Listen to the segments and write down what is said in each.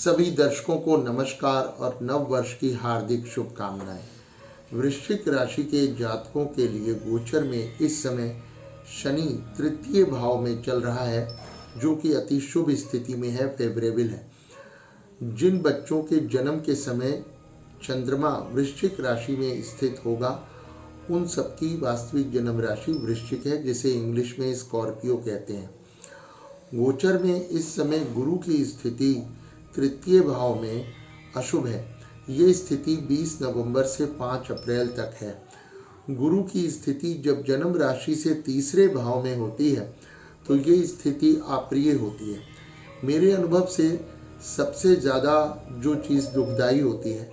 सभी दर्शकों को नमस्कार और नव वर्ष की हार्दिक शुभकामनाएं। वृश्चिक राशि के जातकों के लिए गोचर में इस समय शनि तृतीय भाव में चल रहा है, जो कि अति शुभ स्थिति में है, फेवरेबल है। जिन बच्चों के जन्म के समय चंद्रमा वृश्चिक राशि में स्थित होगा, उन सबकी वास्तविक जन्म राशि वृश्चिक है, जिसे इंग्लिश में स्कॉर्पियो कहते हैं। गोचर में इस समय गुरु की स्थिति तृतीय भाव में अशुभ है। ये स्थिति 20 नवंबर से 5 अप्रैल तक है। गुरु की स्थिति जब जन्म राशि से तीसरे भाव में होती है तो ये स्थिति अप्रिय होती है। मेरे अनुभव से सबसे ज़्यादा जो चीज़ दुखदाई होती है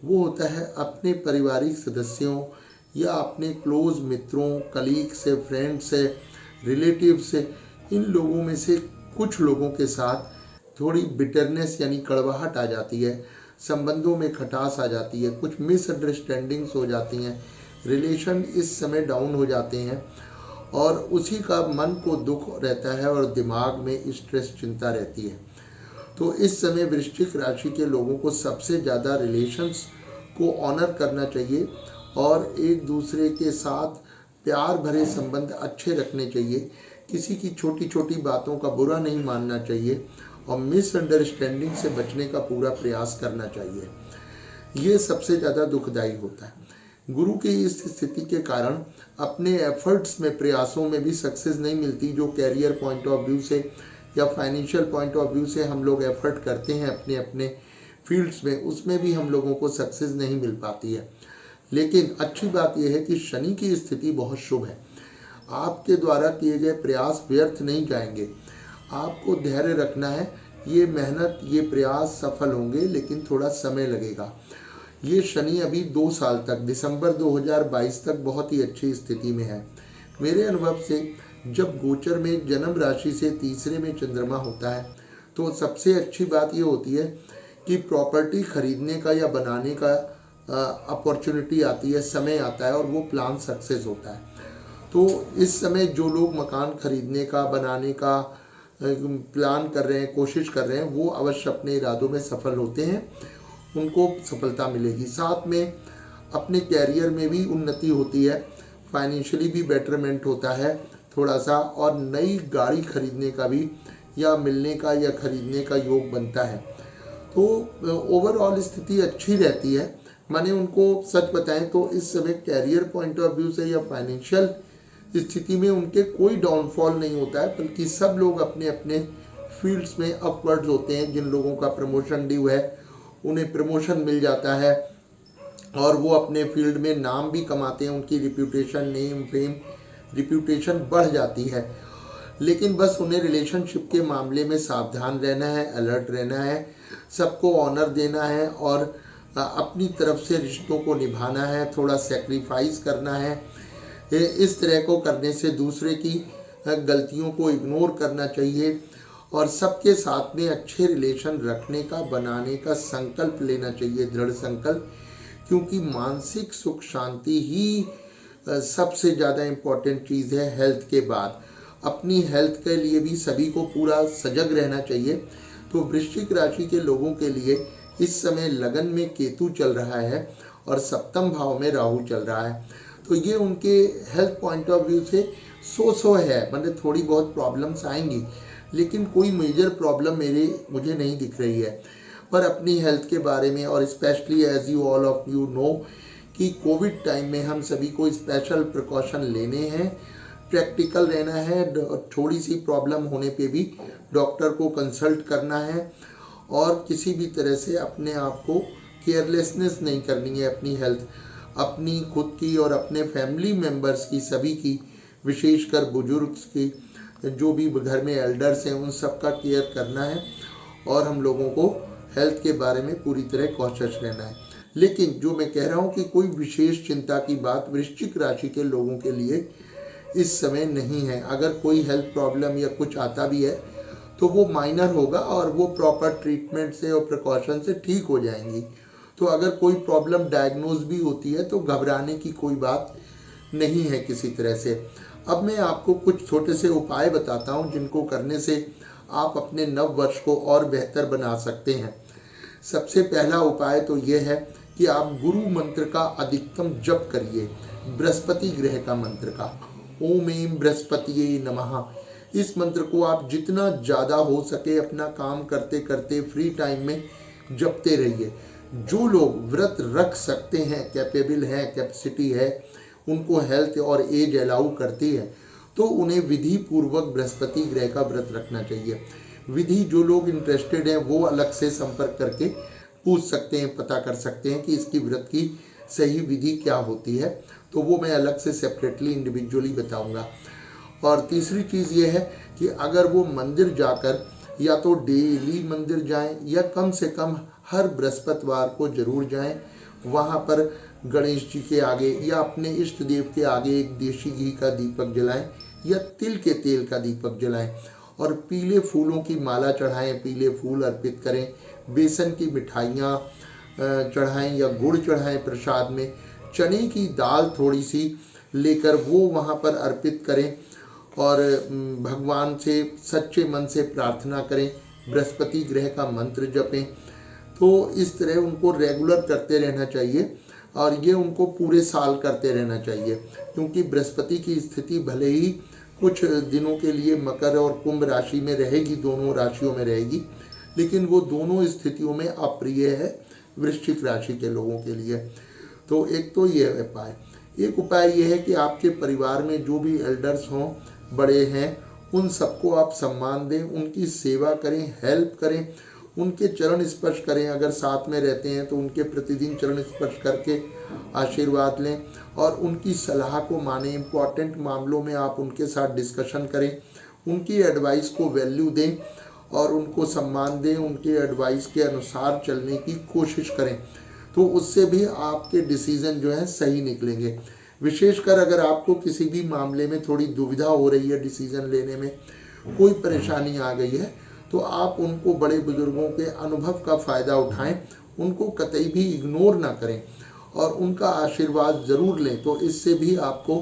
वो होता है अपने पारिवारिक सदस्यों या अपने क्लोज मित्रों, कलीग से, फ्रेंड से, रिलेटिव से, इन लोगों में से कुछ लोगों के साथ थोड़ी बिटरनेस यानी कड़वाहट आ जाती है, संबंधों में खटास आ जाती है, कुछ मिसअंडरस्टैंडिंग्स हो जाती हैं, रिलेशन इस समय डाउन हो जाते हैं और उसी का मन को दुख रहता है और दिमाग में स्ट्रेस, चिंता रहती है। तो इस समय वृश्चिक राशि के लोगों को सबसे ज़्यादा रिलेशंस को ऑनर करना चाहिए और एक दूसरे के साथ प्यार भरे संबंध अच्छे रखने चाहिए। किसी की छोटी छोटी बातों का बुरा नहीं मानना चाहिए और मिसअंडरस्टैंडिंग से बचने का पूरा प्रयास करना चाहिए। ये सबसे ज़्यादा दुखदाई होता है। गुरु की इस स्थिति के कारण अपने एफर्ट्स में, प्रयासों में भी सक्सेस नहीं मिलती। जो कैरियर पॉइंट ऑफ व्यू से या फाइनेंशियल पॉइंट ऑफ व्यू से हम लोग एफर्ट करते हैं अपने अपने फील्ड्स में, उसमें भी हम लोगों को सक्सेस नहीं मिल पाती है। लेकिन अच्छी बात यह है कि शनि की स्थिति बहुत शुभ है। आपके द्वारा किए गए प्रयास व्यर्थ नहीं जाएंगे। आपको धैर्य रखना है। ये मेहनत, ये प्रयास सफल होंगे, लेकिन थोड़ा समय लगेगा। ये शनि अभी 2 साल तक, दिसंबर 2022 तक बहुत ही अच्छी स्थिति में है। मेरे अनुभव से जब गोचर में जन्म राशि से तीसरे में चंद्रमा होता है तो सबसे अच्छी बात ये होती है कि प्रॉपर्टी खरीदने का या बनाने का अपॉर्चुनिटी आती है, समय आता है और वो प्लान सक्सेस होता है। तो इस समय जो लोग मकान खरीदने का, बनाने का प्लान कर रहे हैं, कोशिश कर रहे हैं, वो अवश्य अपने इरादों में सफल होते हैं, उनको सफलता मिलेगी। साथ में अपने कैरियर में भी उन्नति होती है, फाइनेंशियली भी बेटरमेंट होता है थोड़ा सा, और नई गाड़ी खरीदने का भी या मिलने का या खरीदने का योग बनता है। तो ओवरऑल स्थिति अच्छी रहती है। माने उनको सच बताएं तो इस समय कैरियर पॉइंट ऑफ व्यू से या फाइनेंशियल स्थिति में उनके कोई डाउनफॉल नहीं होता है, बल्कि सब लोग अपने अपने फील्ड्स में अपवर्ड्स होते हैं। जिन लोगों का प्रमोशन ड्यू है उन्हें प्रमोशन मिल जाता है और वो अपने फील्ड में नाम भी कमाते हैं। उनकी रिप्यूटेशन, नेम, फेम, रिप्यूटेशन बढ़ जाती है। लेकिन बस उन्हें रिलेशनशिप के मामले में सावधान रहना है, अलर्ट रहना है, सबको ऑनर देना है और अपनी तरफ से रिश्तों को निभाना है, थोड़ा सेक्रीफाइस करना है। इस तरह को करने से दूसरे की गलतियों को इग्नोर करना चाहिए और सबके साथ में अच्छे रिलेशन रखने का, बनाने का संकल्प लेना चाहिए, दृढ़ संकल्प। क्योंकि मानसिक सुख शांति ही सबसे ज़्यादा इम्पोर्टेंट चीज़ है हेल्थ के बाद। अपनी हेल्थ के लिए भी सभी को पूरा सजग रहना चाहिए। तो वृश्चिक राशि के लोगों के लिए इस समय लगन में केतु चल रहा है और सप्तम भाव में राहु चल रहा है। तो ये उनके हेल्थ पॉइंट ऑफ व्यू से सो है, मतलब थोड़ी बहुत प्रॉब्लम्स आएंगी, लेकिन कोई मेजर प्रॉब्लम मुझे नहीं दिख रही है। पर अपनी हेल्थ के बारे में, और specially as you all of you know कि कोविड टाइम में हम सभी को स्पेशल प्रिकॉशन लेने हैं, प्रैक्टिकल रहना है। थोड़ी सी प्रॉब्लम होने पे भी डॉक्टर को कंसल्ट करना है और किसी भी तरह से अपने आप को केयरलेसनेस नहीं करनी है। अपनी हेल्थ, अपनी खुद की और अपने फैमिली मेम्बर्स की, सभी की, विशेषकर बुजुर्ग की, जो भी घर में एल्डर्स हैं, उन सब का केयर करना है और हम लोगों को हेल्थ के बारे में पूरी तरह कॉन्शियस रहना है। लेकिन जो मैं कह रहा हूँ कि कोई विशेष चिंता की बात वृश्चिक राशि के लोगों के लिए इस समय नहीं है। अगर कोई हेल्थ प्रॉब्लम या कुछ आता भी है तो वो माइनर होगा और वो प्रॉपर ट्रीटमेंट से और प्रिकॉशन से ठीक हो जाएंगी। तो अगर कोई प्रॉब्लम डायग्नोज भी होती है तो घबराने की कोई बात नहीं है किसी तरह से। अब मैं आपको कुछ छोटे से उपाय बताता हूं जिनको करने से आप अपने नव वर्ष को और बेहतर बना सकते हैं। सबसे पहला उपाय तो यह है कि आप गुरु मंत्र का अधिकतम जप करिए, बृहस्पति ग्रह का मंत्र का, ओम ऐं बृहस्पतिये नमः। इस मंत्र को आप जितना ज़्यादा हो सके अपना काम करते करते फ्री टाइम में जपते रहिए। जो लोग व्रत रख सकते हैं, कैपेबल हैं, कैपेसिटी है, उनको हेल्थ और एज अलाउ करती है, तो उन्हें विधि पूर्वक बृहस्पति ग्रह का व्रत रखना चाहिए। विधि जो लोग इंटरेस्टेड हैं वो अलग से संपर्क करके पूछ सकते हैं, पता कर सकते हैं कि इसकी व्रत की सही विधि क्या होती है, तो वो मैं अलग से सेपरेटली इंडिविजुअली बताऊंगा। और तीसरी चीज़ ये है कि अगर वो मंदिर जाकर या तो डेली मंदिर जाएं या कम से कम हर बृहस्पतिवार को जरूर जाएं, वहाँ पर गणेश जी के आगे या अपने इष्ट देव के आगे एक देशी घी का दीपक जलाएं या तिल के तेल का दीपक जलाएं और पीले फूलों की माला चढ़ाएं, पीले फूल अर्पित करें, बेसन की मिठाइयाँ चढ़ाएं या गुड़ चढ़ाएं प्रसाद में, चने की दाल थोड़ी सी लेकर वो वहाँ पर अर्पित करें और भगवान से सच्चे मन से प्रार्थना करें, बृहस्पति ग्रह का मंत्र जपें। तो इस तरह उनको रेगुलर करते रहना चाहिए और ये उनको पूरे साल करते रहना चाहिए, क्योंकि बृहस्पति की स्थिति भले ही कुछ दिनों के लिए मकर और कुंभ राशि में रहेगी, दोनों राशियों में रहेगी, लेकिन वो दोनों स्थितियों में अप्रिय है वृश्चिक राशि के लोगों के लिए। तो एक तो ये उपाय, एक उपाय ये है कि आपके परिवार में जो भी एल्डर्स हों, बड़े हैं, उन सबको आप सम्मान दें, उनकी सेवा करें, हेल्प करें, उनके चरण स्पर्श करें। अगर साथ में रहते हैं तो उनके प्रतिदिन चरण स्पर्श करके आशीर्वाद लें और उनकी सलाह को मानें। इम्पॉर्टेंट मामलों में आप उनके साथ डिस्कशन करें, उनकी एडवाइस को वैल्यू दें और उनको सम्मान दें, उनके एडवाइस के अनुसार चलने की कोशिश करें, तो उससे भी आपके डिसीजन जो हैं सही निकलेंगे। विशेषकर अगर आपको किसी भी मामले में थोड़ी दुविधा हो रही है, डिसीजन लेने में कोई परेशानी आ गई है, तो आप उनको, बड़े बुजुर्गों के अनुभव का फ़ायदा उठाएं, उनको कतई भी इग्नोर ना करें और उनका आशीर्वाद ज़रूर लें, तो इससे भी आपको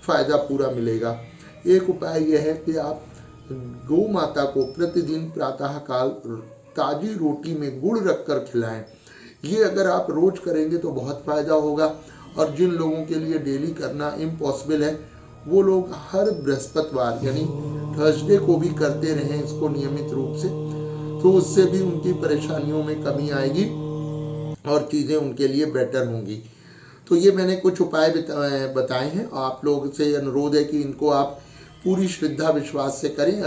फ़ायदा पूरा मिलेगा। एक उपाय यह है कि आप गौ माता को प्रतिदिन प्रातःकाल ताज़ी रोटी में गुड़ रखकर खिलाएं। ये अगर आप रोज़ करेंगे तो बहुत फ़ायदा होगा और जिन लोगों के लिए डेली करना इम्पॉसिबल है, वो लोग हर बृहस्पतिवार यानी थर्सडे को भी करते रहें इसको नियमित रूप से, तो उससे भी उनकी परेशानियों में कमी आएगी और चीज़ें उनके लिए बेटर होंगी। तो ये मैंने कुछ उपाय बताए हैं। आप लोग से अनुरोध है कि इनको आप पूरी श्रद्धा विश्वास से करें।